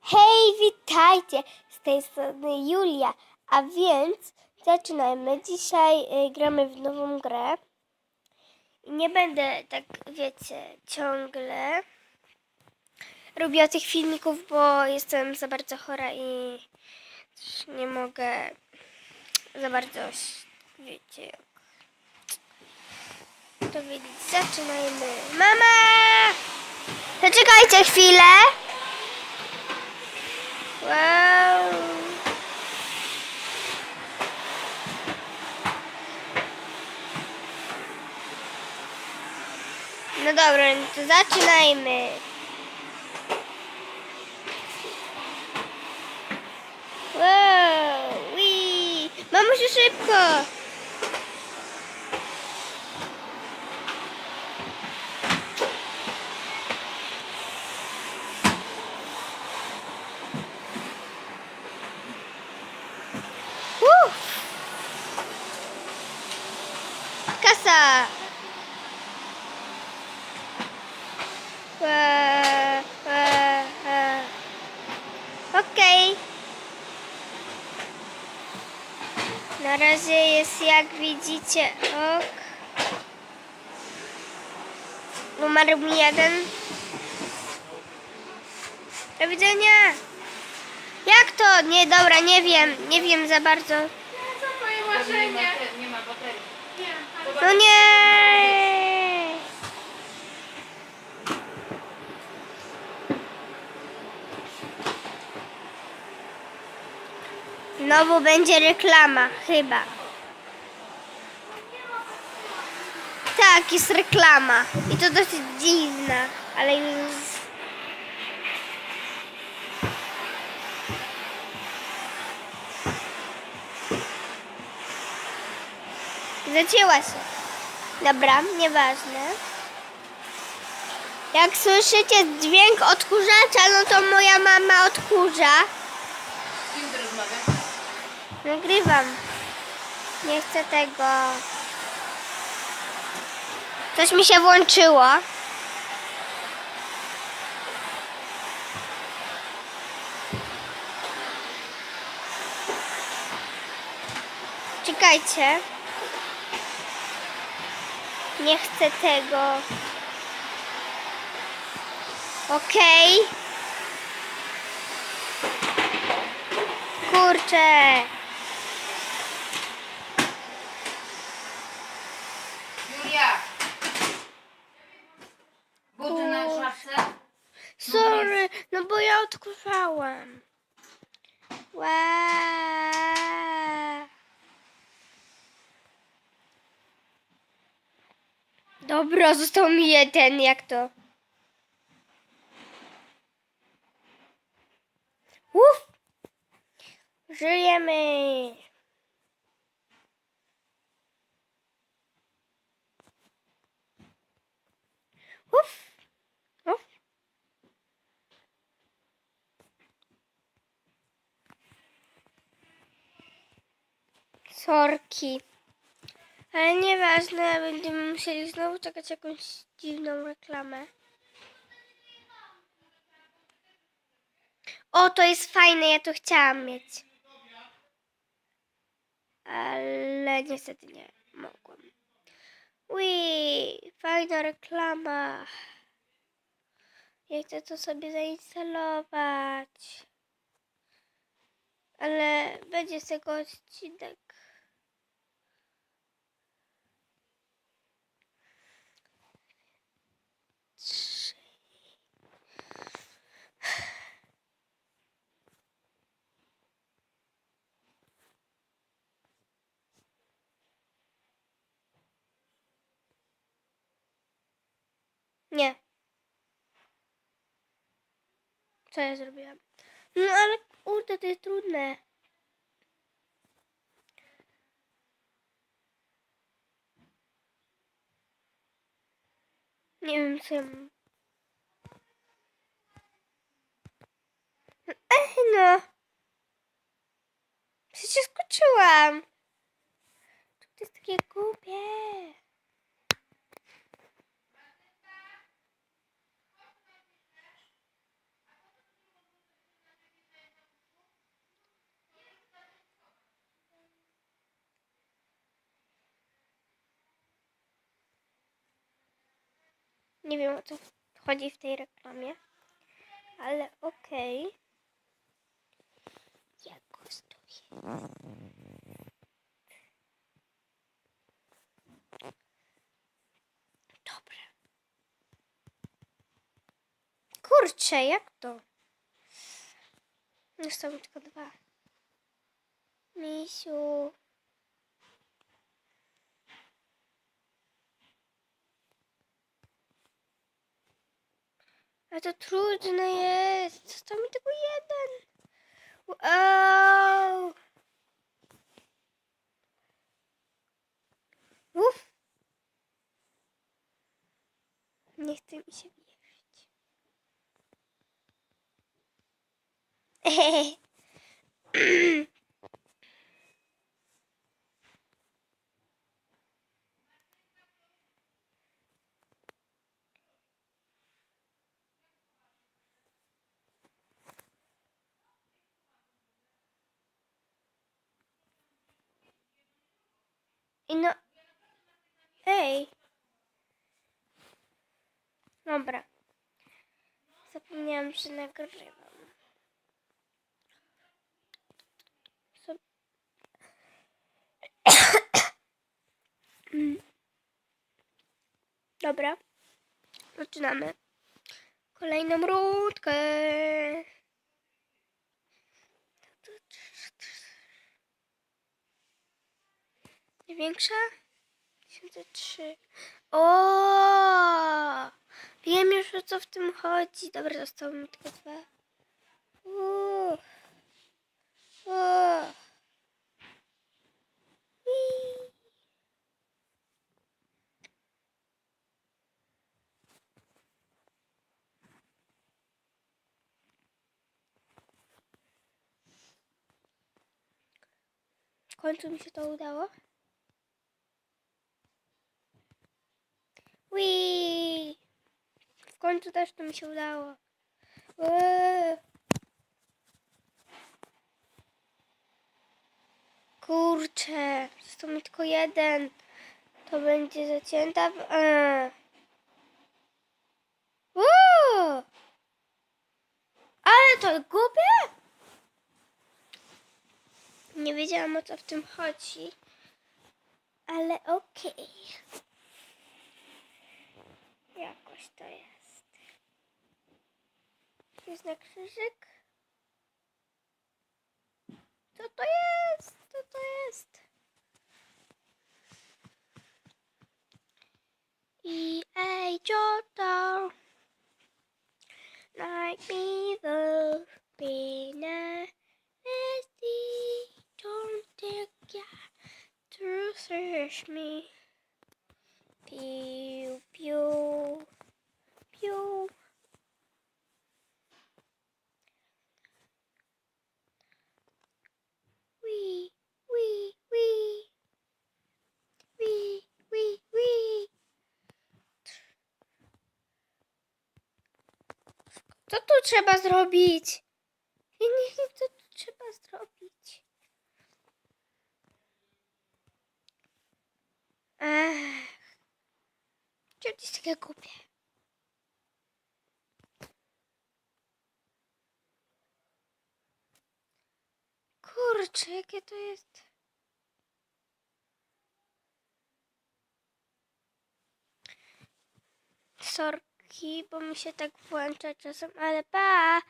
Hej, witajcie! Z tej strony Julia, a więc zaczynajmy. Dzisiaj gramy w nową grę. I nie będę, tak wiecie, ciągle robiła tych filmików, bo jestem za bardzo chora i też nie mogę za bardzo, wiecie, jak to wiedzieć. Zaczynajmy. Mama! Zaczekajcie chwilę! Wow! No dobra, no to zaczynajmy. Wow! Wii! Mamusiu, szybko! Kasa! Okej. Na razie jest, jak widzicie, ok. Numer 1. Do widzenia. Jak to? Nie, dobra, nie wiem za bardzo. Co twoje marzenie? Nie ma baterii. No nie! Znowu będzie reklama, chyba. Tak, jest reklama. I to dosyć dziwna, ale już... Zacięła się. Dobra, nieważne. Jak słyszycie dźwięk odkurzacza, no to moja mama odkurza. Z kim ty rozmawiasz? Nagrywam. Nie chcę tego. Coś mi się włączyło. Czekajcie. Nie chcę tego. Okej. Kurczę. Julia! Buty na szafce? Sorry, no bo ja odkurzałam. Wow. Dobra, został mi jeden, jak to? Uff. Żyjemy. Uff. Uff. Sorki. Ale nieważne, będziemy musieli znowu czekać jakąś dziwną reklamę. O, to jest fajne, ja to chciałam mieć. Ale niestety nie mogłam. Ui, fajna reklama. Ja chcę to sobie zainstalować. Ale będzie z tego odcinek. Nie. Co ja zrobiłam? No ale kurde, to jest trudne. Nie wiem co ja mam. No. Przecież skoczyłam. To jest takie głupie. Nie wiem, o co chodzi w tej reklamie, ale okej. Jakoś to jest. Dobra. Kurczę, jak to? Zostały tylko 2. Misiu. A to trudne jest. Został mi tylko 1. Wow. Uf. Nie chce mi się wierzyć. I no... Ej. Dobra. Zapomniałam, że nagrywam. Dobra. Zaczynamy. Kolejną rundkę. Największa? 1003. O! Wiem już, o co w tym chodzi. Dobra, zostało mi tylko 2. Ui. W końcu mi się to udało. Ui. W końcu też to mi się udało. Kurczę, został mi tylko 1. To będzie zacięta w... Ale to głupie! Nie wiedziałam, o co w tym chodzi. Ale okej. Jakoś to jest. Jest na krzyżyk. Co to jest? Co to jest? Joto. Like me though. Be nasty. Don't take ya to search me. Pew, pew, pew. Wee, wee, wee. Wee, wee, wee. Co tu trzeba zrobić? Ja nie wiem, co tu trzeba zrobić. Czemu to jest takie głupie? Kurczę, jakie to jest... Sorki, bo mi się tak włącza czasem, ale pa!